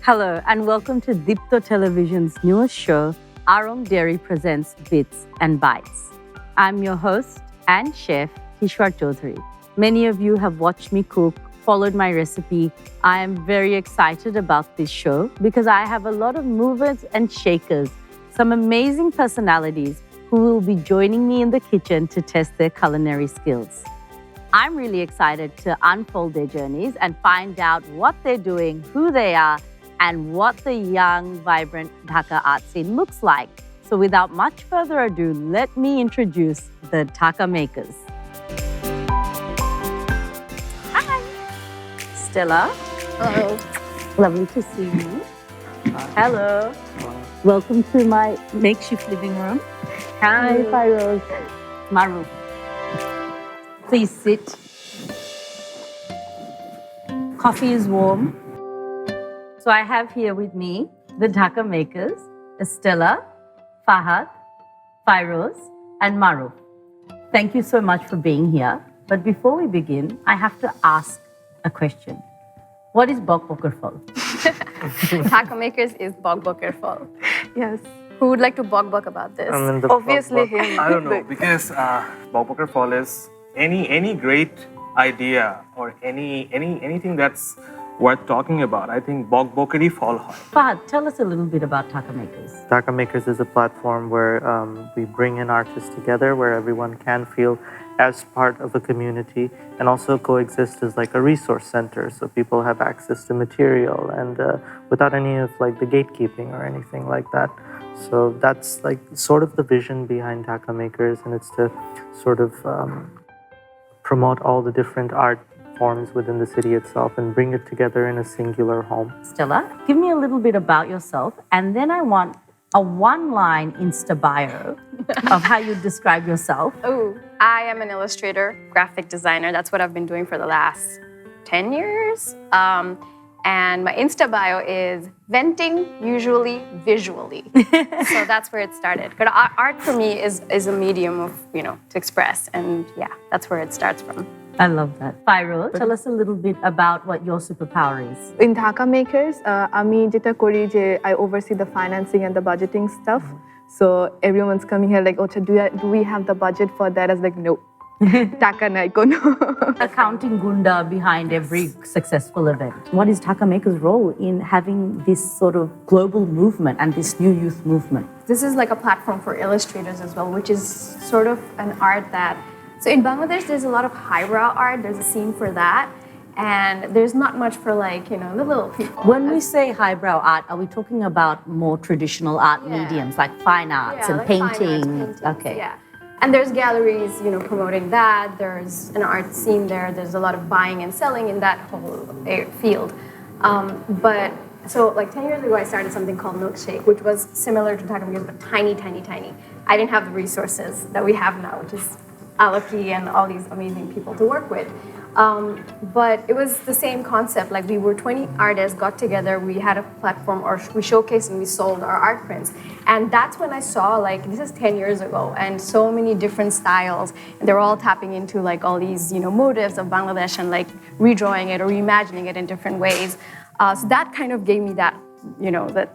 Hello and welcome to Deepto Television's newest show, Aarong Dairy Presents Bits and Bites. I'm your host and chef, Kishwar Chowdhury. Many of you have watched me cook, followed my recipe. I am very excited about this show because I have a lot of movers and shakers, some amazing personalities who will be joining me in the kitchen to test their culinary skills. I'm really excited to unfold their journeys and find out what they're doing, who they are, and what the young, vibrant Dhaka art scene looks like. So without much further ado, let me introduce the Dhaka makers. Hi. Stella. Hello. Lovely to see you. Hello. Welcome to my makeshift living room. Hi, Firoz. Maru. Please sit. Coffee is warm. So I have here with me the Dhaka makers, Estella, Fahad, Firoz, and Maru. Thank you so much for being here. But before we begin, I have to ask a question. What is Bok Bokerfol? Dhaka makers is Bok Bokerfol. Yes. Who would like to bok about this? I mean, Obviously him. I don't know, because Bok Bokerfol is any great idea or anything that's worth talking about. I think Bok Bokeri Fall hoy. Fahad, tell us a little bit about Dhaka makers. Daka Makers is a platform where we bring in artists together, where everyone can feel as part of a community and also coexist as like a resource center, so people have access to material and without any of like the gatekeeping or anything like that. So that's like sort of the vision behind Dhaka Makers, and it's to sort of promote all the different art forms within the city itself and bring it together in a singular home. Stella, give me a little bit about yourself, and then I want a one-line Insta bio of how you describe yourself. Oh, I am an illustrator, graphic designer. That's what I've been doing for the last 10 years. And my Insta bio is venting, usually visually. So that's where it started. But art for me is a medium of, to express. And yeah, that's where it starts from. I love that. Firoz, tell us a little bit about what your superpower is. In Dhaka Makers, ami jeta kori je I oversee the financing and the budgeting stuff. So everyone's coming here like, Ocha, do we have the budget for that? I was like, no. Dhaka nai kono. Accounting gunda behind every successful event. What is Dhaka Makers' role in having this sort of global movement and this new youth movement? This is like a platform for illustrators as well, which is sort of an art that... So in Bangladesh, there's a lot of highbrow art. There's a scene for that. And there's not much for like, the little people. When we say highbrow art, are we talking about more traditional art mediums like fine arts and like painting? fine arts, paintings, Okay. Yeah. And there's galleries, promoting that. There's an art scene there. There's a lot of buying and selling in that whole field. But so like 10 years ago, I started something called Milkshake, which was similar to Dhaka Makers, but tiny, tiny, tiny. I didn't have the resources that we have now, which is Alaki and all these amazing people to work with. But it was the same concept. Like we were 20 artists, got together, we had a platform, or we showcased and we sold our art prints. And that's when I saw like, this is 10 years ago, and so many different styles. And they're all tapping into like all these, motives of Bangladesh and like redrawing it or reimagining it in different ways. So that kind of gave me that, that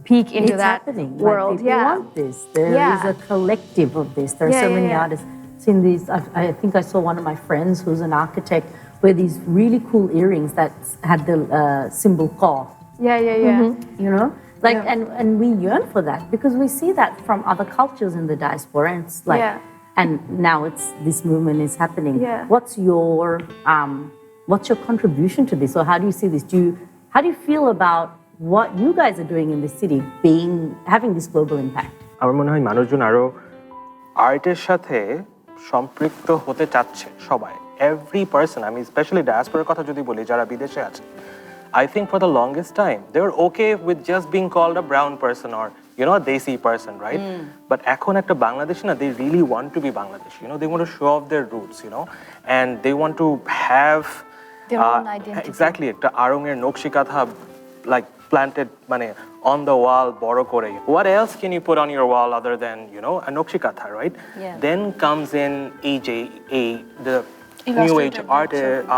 peek into that world. Like people want this. There is a collective of this. There are so many artists. Seen these, I think I saw one of my friends who's an architect wear these really cool earrings that had the symbol Ka. Yeah. Mm-hmm. And we yearn for that because we see that from other cultures in the diaspora, and it's like, and now this movement is happening. Yeah. What's your contribution to this, or how do you see this? How do you feel about what you guys are doing in the city, having this global impact? আমার মনে হয় মানুষজন আরো আর্টের সাথে সম্পৃক্ত হতে চাচ্ছে সবাই, every person. I mean, especially diaspora কথা যদি বলি যারা বিদেশে আছে, I think for the longest time they were okay with just being called a brown person or a desi person, right? But এখন একটা বাংলাদেশি না, they really want to be Bangladeshi. They want to show off their roots, and they want to have their own identity. Exactly, একটা আড়ং-এর নকশি কাঁথা like planted on the wall, boro kore. What else can you put on your wall other than, a nokshi katha, right? Yeah. Then comes in the new age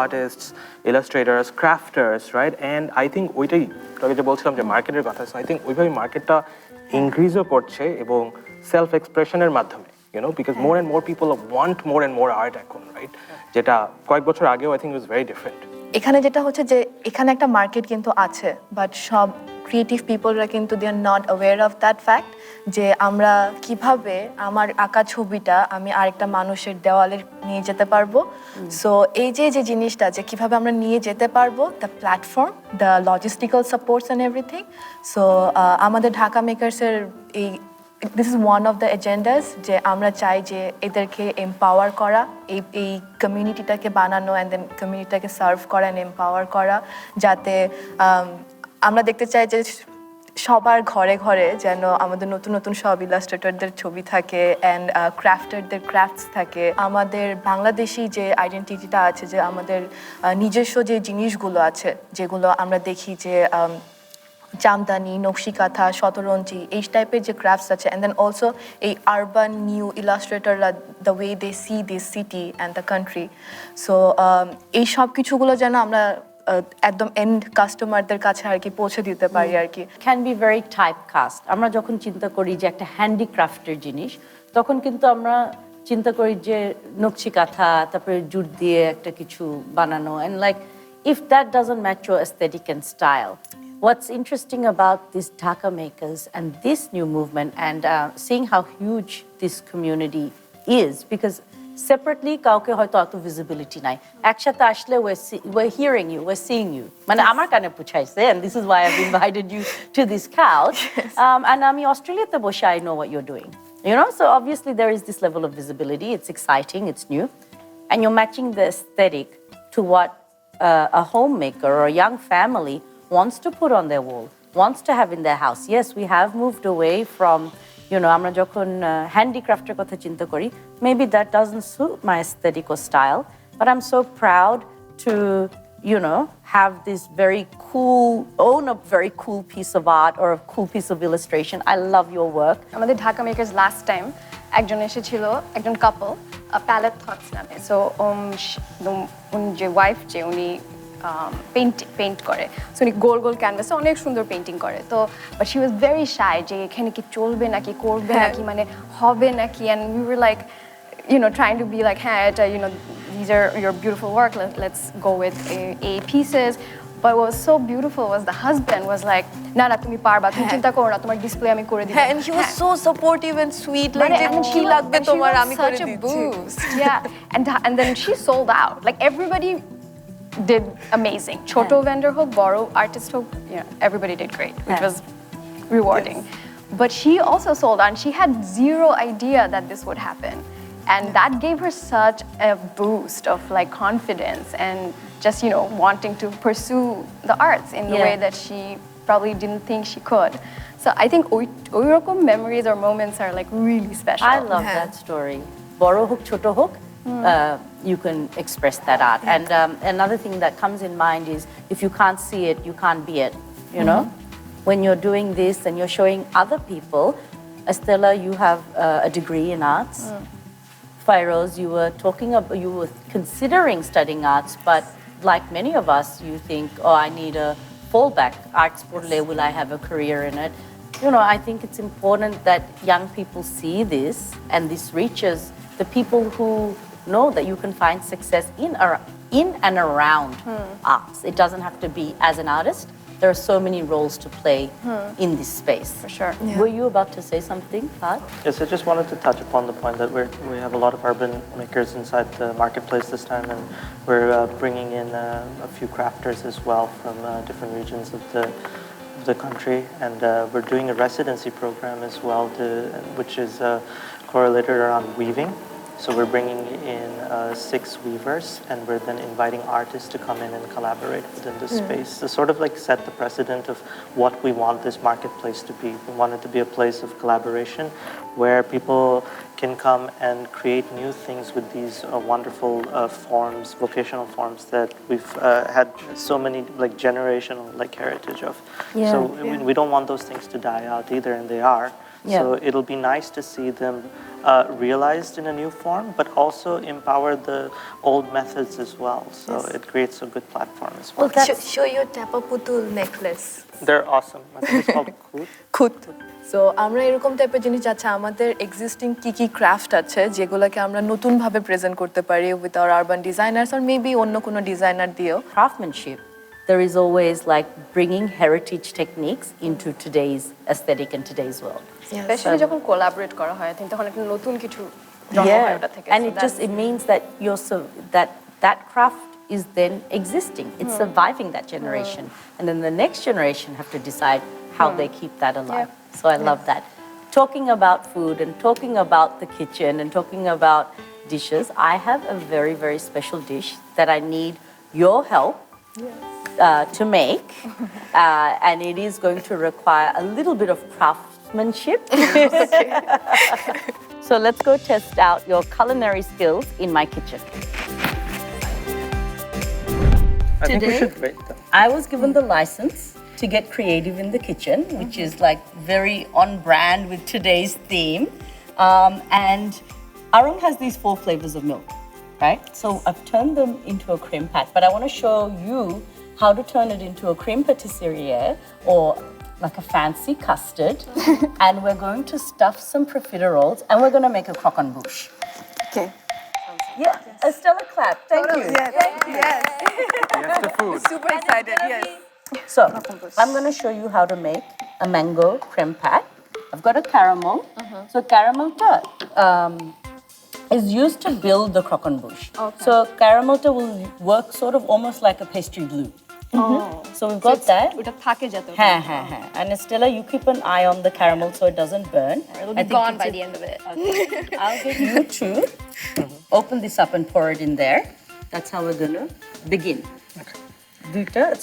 artists, illustrators, crafters, right? And I think ওইটাই তোকে যে বলছিলাম যে মার্কেটের কথা, so I think ওইভাবে মার্কেটটা ইনক্রিজও করছে এবং সেলফ এক্সপ্রেশনের মাধ্যমে, you know, because more and more people want more and more art এখন, right? যেটা কয়েক বছর আগেও I think it was very different. এখানে যেটা হচ্ছে যে এখানে একটা মার্কেট কিন্তু আছে, বাট সব ক্রিয়েটিভ পিপলরা কিন্তু they are not aware of that fact যে আমরা কিভাবে আমার আঁকা ছবিটা আমি আরেকটা মানুষের দেওয়ালে নিয়ে যেতে পারবো। সো এই যে যে জিনিসটা যে কিভাবে আমরা নিয়ে যেতে পারবো, the platform, the logistical supports and everything. So আমাদের ঢাকা মেকার্সের এই this is one of the agendas যে আমরা চাই যে এদেরকে এম্পাওয়ার করা, এই কমিউনিটিটাকে বানানো অ্যান্ড দেন কমিউনিটিটাকে সার্ভ করা অ্যান্ড এম্পাওয়ার করা, যাতে আমরা দেখতে চাই যে সবার ঘরে ঘরে যেন আমাদের নতুন নতুন সব ইলাস্ট্রেটরদের ছবি থাকে অ্যান্ড ক্রাফটারদের ক্রাফটস থাকে। আমাদের বাংলাদেশি যে আইডেন্টিটিটা আছে, যে আমাদের নিজস্ব যে জিনিসগুলো আছে যেগুলো আমরা দেখি যে জামদানি, নকশিকাঁথা, শতরঞ্জি, এই টাইপের যে ক্রাফটস আছে, অ্যান্ড দেন অলসো এই আরবান নিউ ইলাস্ট্রেটররা the way they see this city and the country. So এই সব কিছুগুলো যেন আমরা একদম এন্ড কাস্টমারদের কাছে আর কি পৌঁছে দিতে পারি আর কি। Can be very typecast. আমরা যখন চিন্তা করি যে একটা হ্যান্ডিক্রাফটের জিনিস, তখন কিন্তু আমরা চিন্তা করি যে নকশি কাঁথা, তারপরে জুট দিয়ে একটা কিছু বানানো, and like if that doesn't match your aesthetic and style, what's interesting about these Dhaka makers and this new movement and seeing how huge this community is, because separately কাউকে হয়তো অত ভিজিবিলিটি নাই, একসাথে আসলে we're hearing you, we're seeing you, মানে আমার কানে পুছাইছে, and this is why I've invited you to this couch. And আমি অস্ট্রেলিয়াতে বসে I know what you're doing, you know, so obviously there is this level of visibility. It's exciting, it's new, and you're matching the aesthetic to what a homemaker or a young family wants to put on their wall, wants to have in their house. Yes, we have moved away from, you know, আমরা যখন হ্যান্ডিক্রাফটের কথা চিন্তা করি, maybe that doesn't suit my aesthetic or style, but I'm so proud to, you know, have this very cool, own a very cool piece of art or a cool piece of illustration. I love your work. আমাদের Dhaka makers last time একজন এসেছিল, একজন কাপল, palette thoughts নামে। So যে wife যে উনি paint করে, so উনি গোল গোল ক্যানভাসে অনেক সুন্দর পেইন্টিং করে। তো but she was very shy যে এখানে কি চলবে নাকি, করবে নাকি, মানে হবে নাকি, and we were like, you know, trying to be like, hey, you know, these are your beautiful work, let's go with a pieces. But what was so beautiful was the husband was like, na na tumi parba, tumi chinta koro na, tomar display ami kore dibo. And he was so supportive and sweet, like ki lagbe tomar ami kore dicchi. Yeah, and then she sold out. Like everybody did amazing. Choto vendor ho, boro artist ho, you know, everybody did great, which was rewarding. Yes. But she also sold out, and she had zero idea that this would happen. And that gave her such a boost of like confidence and just, you know, wanting to pursue the arts in the way that she probably didn't think she could. So I think oirokom memories or moments are like really special. I love that story. Boro hook, choto hook, you can express that art. And another thing that comes in mind is if you can't see it, you can't be it, you know? When you're doing this and you're showing other people, Estella, you have a degree in arts. Fairoz, you were considering studying arts, but like many of us, you think, oh, I need a fallback. Arts porle, will I have a career in it? You know, I think it's important that young people see this and this reaches the people who know that you can find success in and around arts. It doesn't have to be as an artist. There are so many roles to play in this space. For sure. Yeah. Were you about to say something, Fad? Yes, I just wanted to touch upon the point that we have a lot of urban makers inside the marketplace this time, and we're bringing in a few crafters as well from different regions of the country, and we're doing a residency program as well, which is correlated around weaving. So we're bringing in 6 weavers, and we're then inviting artists to come in and collaborate within this space to sort of like set the precedent of what we want this marketplace to be. We want it to be a place of collaboration where people can come and create new things with these wonderful forms, vocational forms that we've had so many like generational like heritage of. So I mean, we don't want those things to die out either, and they are. So it'll be nice to see them realized in a new form, but also empower the old methods as well. So it creates a good platform as well. Show your tapa putul necklace. They're awesome. I think it's called Koot. খুঁত so আমরা এরকম টাইপের জিনিস যাচ্ছে আমাদের existing কি কি craft আছে যেগুলোকে আমরা নতুন ভাবে প্রেজেন্ট করতে পারি উইথ আওয়ার আরবান ডিজাইনার্স আর মেবি অন্য কোনো ডিজাইনার দিয়েও Craftsmanship. There is always like bringing heritage techniques into today's aesthetic and today's world. Specially যখন কোলাবরেট করা হয় think তখন একটা নতুন কিছু জন্ম হয় ওটা থেকে And it means that that craft is then existing. It's surviving that generation. And then the next generation have to decide how they keep that alive. So I love that. Talking about food and talking about the kitchen and talking about dishes, I have a very, very special dish that I need your help to make. And it is going to require a little bit of craftsmanship. So let's go test out your culinary skills in my kitchen. I think we Today- should rate them. I was given the license to get creative in the kitchen, which is like very on brand with today's theme. And Aarong has these 4 flavors of milk, right? So I've turned them into a creme pat, but I want to show you how to turn it into a creme patisserie or like a fancy custard. And we're going to stuff some profiteroles and we're going to make a croquembouche. Okay. Yeah, Estella clap. Thank you. Yes. Yes, the food. Super excited. Yes. So, I'm going to show you how to make a mango creme pat. I've got a caramel. So, caramel is used to build the croquembouche. So, caramel will work sort of almost like a pastry glue. So, we've got that. ওটা থাকে যেত And Estella, you keep an eye on the caramel so it doesn't burn. it'll I be think gone it's by a- the end of it I'll get you to open this up and pour it in there. That's how we're going to begin.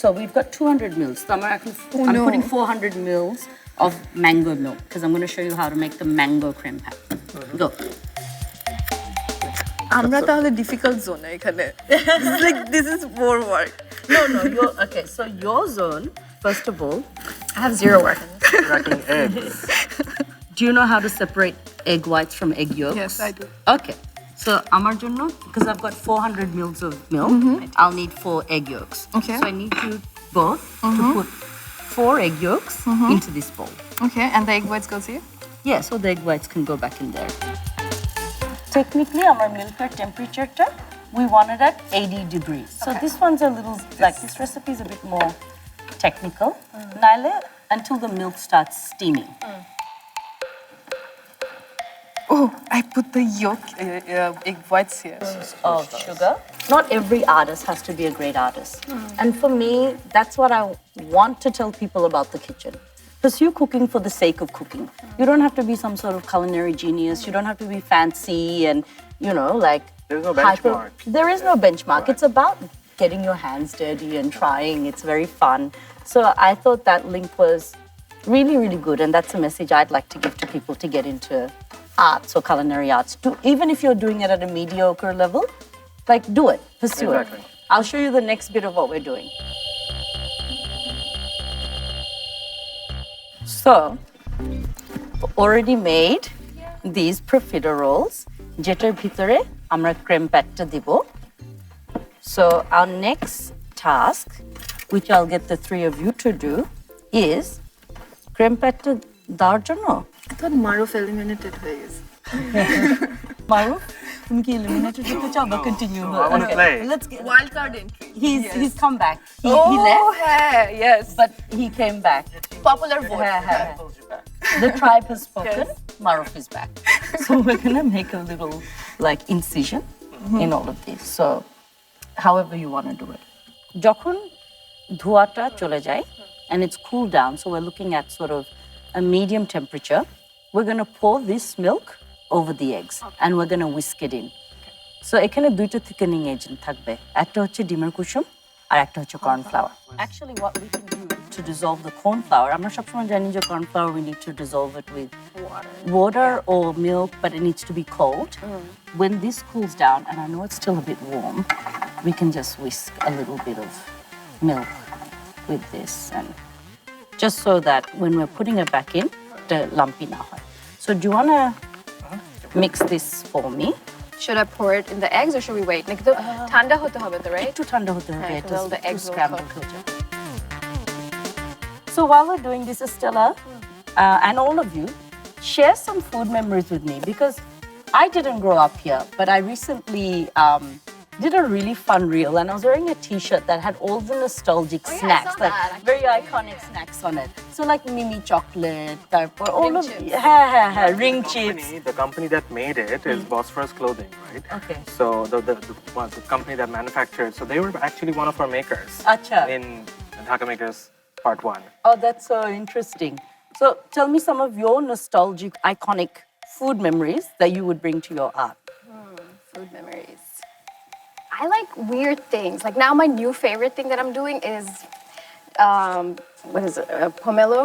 So we've got 200 mils. So I'm putting 400 mils of mango milk because I'm going to show you how to make the mango creme pat. Go. আমরা তাহলে difficult জোনে এখানে like this is more work No, okay. So your zone, first of all, I have zero work Cracking eggs. do you know how to separate egg whites from egg yolks? Yes, I do. Okay. So amar jonno, because I've got 400 mils of milk, I'll need 4 egg yolks. Okay. So I need you both to put 4 egg yolks into this bowl. Okay and the egg whites goes here Yeah, so the egg whites can go back in there. Technically, our milk temperature, we want it at 80 degrees. So this one's a little, like this recipe is a bit more technical. Naile, until the milk starts steaming. Oh, I put the yolk egg whites here. Of sugar. Not every artist has to be a great artist. And for me, that's what I want to tell people about the kitchen. Pursue cooking for the sake of cooking. You don't have to be some sort of culinary genius. You don't have to be fancy and, you know, like... There's no benchmark. There is no benchmark. It's about getting your hands dirty and trying. It's very fun. So I thought that link was really, really good. And that's a message I'd like to give to people to get into arts or culinary arts. Even if you're doing it at a mediocre level, like do it, pursue Exactly. it. I'll show you the next bit of what we're doing. So, already made these profiteroles, যেটার ভিতরে আমরা creme patটা দিব. So our next task, which I'll get the 3 of you to do, is creme patটা দেওয়ার জন্য I thought Maruf eliminated হয়ে গেছে Maruf, তুমি কি eliminated হতে চাও বা continue? I want to play. Let's get, wild card entry he's come back. He left, হ্যাঁ yes but he came back. popular vote The tribe has spoken. Maruf is back. So we're gonna make a little like incision in all of this. So however you want to do it. যখন ধোঁয়াটা চলে যায় and it's cooled down, so we're looking at sort of a medium temperature, we're gonna pour this milk over the eggs and we're gonna whisk it in. So এখানে দুইটা thickening agent থাকবে, একটা হচ্ছে ডিমের কুসুম আর একটা হচ্ছে corn flour. Actually what we can do to dissolve the corn flour, আমরা সবসময় জানি যে corn flour we need to dissolve it with water or milk, but it needs to be cold. When this cools down, and I know it's still a bit warm, we can just whisk a little bit of milk with this, and just so that when we're putting it back in, একটা lumpy না হয়। So do you want to mix this for me? Should I pour it in the eggs or should we wait? Like the ঠান্ডা হতে হবে তো, right? একটু ঠান্ডা হতে হবে, Right, এটা well, the eggs will scrambled cook. হয়ে যাবে। So while we're doing this, Estella, and all of you, share some food memories with me because I didn't grow up here, but I recently did a really fun reel and I was wearing a t-shirt that had all the nostalgic Oh, yeah, I snacks, saw that, very iconic snacks on it. So like Mimi chocolate, তারপর all Ring of chips. ring chips. The company that made it is Bosphorus Clothing, right? Okay. So the company that manufactured, so they were actually one of our makers Acha. in Dhaka Makers Part 1. Oh, that's so interesting. So tell me some of your nostalgic, iconic food memories that you would bring to your art. Food memories. I like weird things. Like now my new favorite thing that I'm doing is, what is it, pomelo?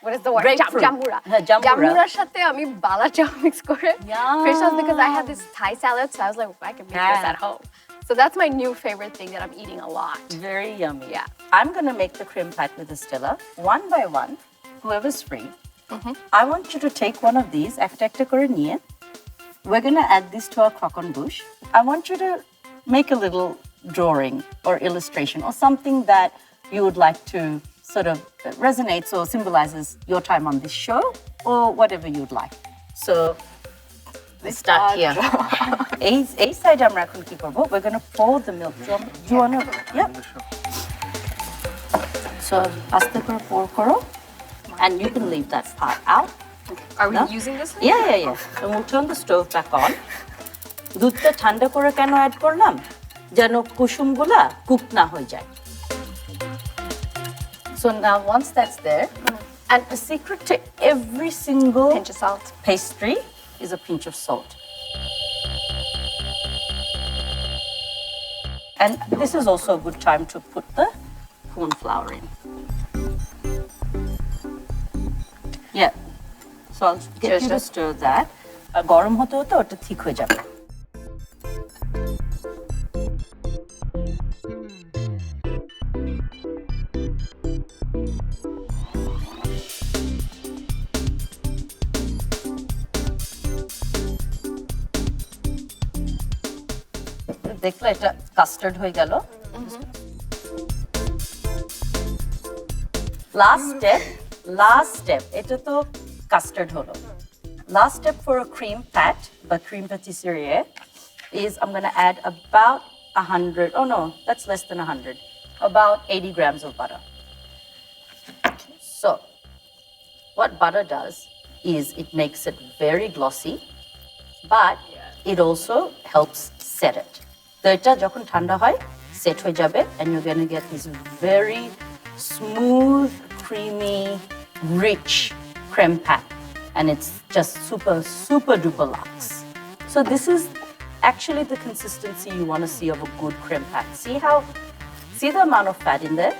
What is the word? Grapefruit. Jambura. Jambura. Jamburaর সাথে আমি বালা চাও mix করে Yum. fish sauce because I had this Thai salad, so I was like, I can make this Yeah. at home. So that's my new favorite thing that I'm eating a lot. Very yummy. Yeah. I'm going to make the cream pat with Estella, one by one, whoever's free. I want you to take one of these, একটা করে নিয়ে. We're going to add this to our croquant bush. I want you to make a little drawing or illustration or something that you would like to sort of resonates or symbolizes your time on this show or whatever you'd like. So let's start here. এই সাইডে আমরা এখন কি করব? We're going to pour the milk. Do you want to? Yep. So আস্তে করে pour করো and you can leave that part out. Are we No? using this? Yeah. So we'll turn the stove back on. দুধটা ঠান্ডা করে কেন add করলাম? যেন কুসুমগুলা cook না হয়ে যায়। So now once that's there, and a secret to every single Pinch of salt. pastry is a pinch of salt. And this is also a good time to put the corn flour in. Yeah. So I'll get you to stir that. গরম হতে হতে ওটা ঠিক হয়ে যাবে। দেখলে এটা custard হয়ে গেল। লাস্ট স্টেপ এটা তো কাস্টার্ড হলো। Last step for a cream pat, but cream patisserie, is I'm going to add about 100, oh no, that's less than 100, about 80 grams of butter. So, what butter does is it makes it very glossy, but it also helps set it. So, এটা যখন ঠান্ডা হয়, set হয়ে যাবে, and you're going to get this very smooth, creamy, rich creme pat. And it's just super duper luxe. So this is actually the consistency you want to see of a good creme pat. See the amount of fat in there?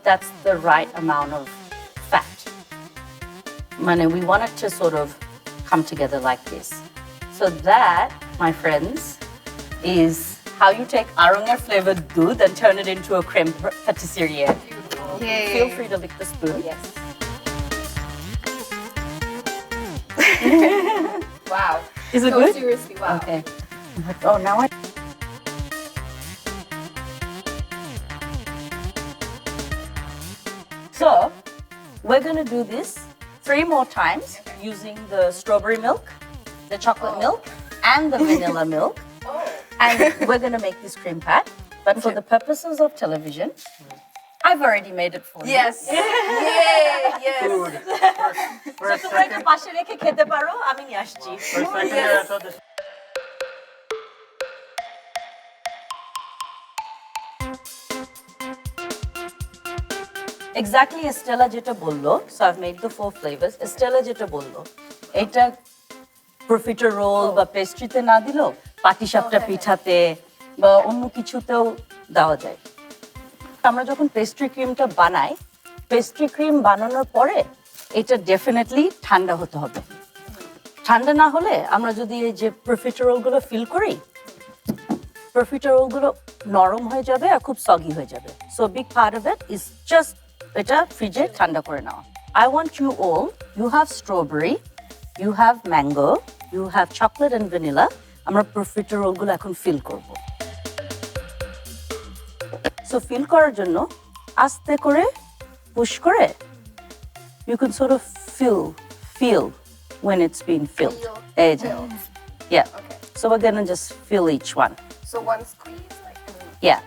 That's the right amount of fat. We want it to sort of come together like this. So that, my friends, is how you take Aarong flavored doodh and turn it into a creme patisserie. Yay. Feel free to lick the spoon. Yes. Wow. Is it No, good? seriously, wow. Okay. Oh, now I. So, we're going to do this 3 more times using the strawberry milk, the chocolate milk, and the vanilla milk. And we're going to make this cream pat. But for the purposes of television, I've already made it for you. Yes. Yay, yes. So, তোমরা এটা পাশে রেখে খেতে পারো, আমি নিয়ে আসছি। Exactly Estella যেটা বললো, so I've made the 4 flavors. Estella যেটা বললো, এটা profiterole বা পেস্ট্রিতে না দিলেও পাটিসাপটা পিঠাতে বা অন্য কিছুতেও দেওয়া যায়। আমরা যখন পেস্ট্রি ক্রিমটা বানাই, পেস্ট্রি ক্রিম বানানোর পরে এটা ডেফিনেটলি ঠান্ডা হতে হবে। ঠান্ডা না হলে আমরা যদি এই যে প্রফিটারোলগুলো ফিল করি, প্রফিটারোলগুলো নরম হয়ে যাবে আর খুব সগি হয়ে যাবে। So big part of it is just এটা ফ্রিজে ঠান্ডা করে নেওয়া। I want you all, you have strawberry, you have mango, you have chocolate and vanilla. আমরা profiterole গুলো এখন fill করব। So fill করার জন্য আস্তে করে push করে you can sort of feel when it's being filled. এই যে। Yeah. Okay. So we're gonna just fill each one. So one squeeze, like. Yeah.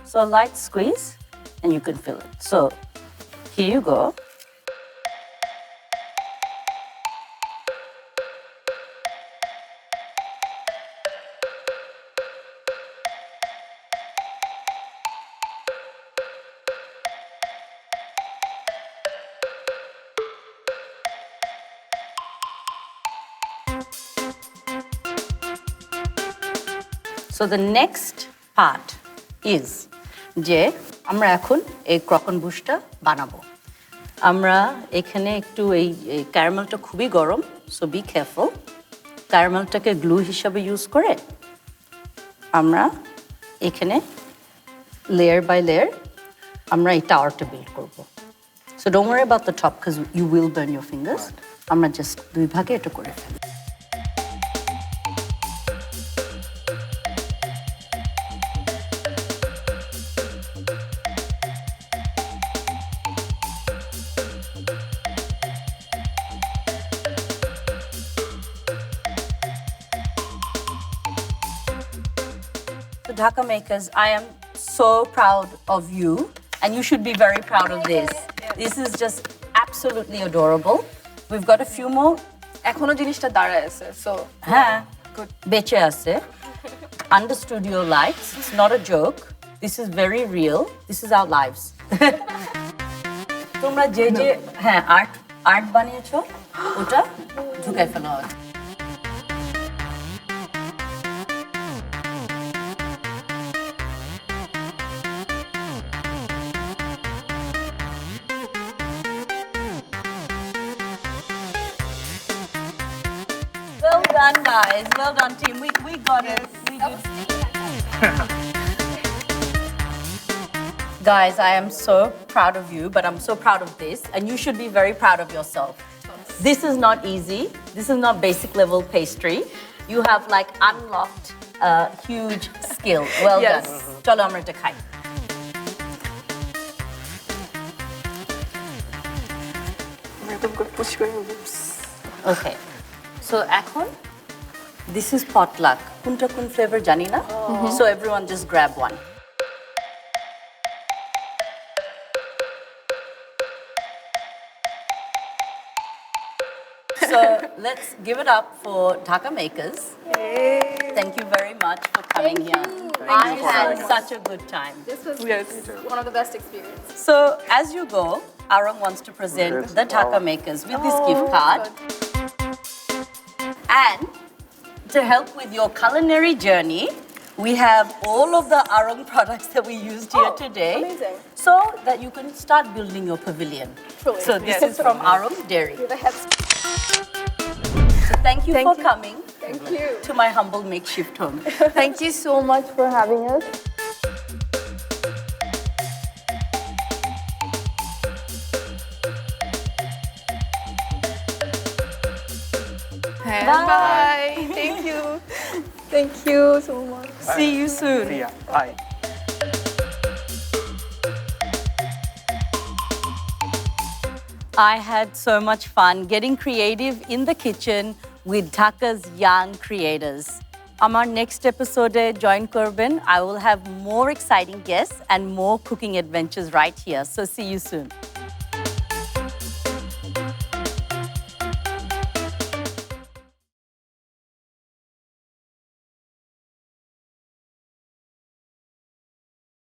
So a light squeeze and you can fill it. So here you go. So the next part is যে আমরা এখন এই ক্রকন বুশটা বানাবো। আমরা এখানে একটু এই ক্যারামেলটা খুবই গরম, সো বি কেয়ারফুল। ক্যারামেলটাকে গ্লু হিসাবে ইউজ করে আমরা এখানে লেয়ার বাই লেয়ার আমরা এই টাওয়ারটা বিল্ড করব। So don't worry about the top because you will burn your fingers. আমরা জাস্ট দুই ভাগে এটা করে ফেলি। Dhaka makers, I am so proud of you, and you should be very proud of this. This is just absolutely adorable. We've got a few more. এখনো জিনিসটা দাঁড়ায় আছে, so হ্যাঁ, বেঁচে আছে. Under studio lights, it's not a joke. This is very real. This is our lives. তোমরা যে হ্যাঁ আর্ট বানিয়েছো ওটা ঢুকাই ফেলো। Well done, guys. Well done, team. We got it. We did. Guys, I am so proud of you, but I'm so proud of this, and you should be very proud of yourself. This is not easy. This is not basic level pastry. You have like unlocked a huge skill. Well done. Chalo amra eta khai. Okay. So এখন this is potluck. Kunta kun flavor jani na? So everyone just grab one. So let's give it up for Dhaka makers. Yay. Thank you very much for coming here. I had such a good time. This was one of the best experiences. So as you go, Aarong wants to present the Dhaka makers with this gift card. And to help with your culinary journey, we have all of the Aarong products that we used here today. Amazing. So that you can start building your pavilion. Truly. So this is from Aarong Dairy. The heads. So thank you for coming Thank you. to my humble makeshift home. thank you so much for having us. Bye. Thank you. Thank you so much. See you soon. See ya. Bye. I had so much fun getting creative in the kitchen with Dhaka's young creators. Amar next episode join Korben. I will have more exciting guests and more cooking adventures right here. So see you soon.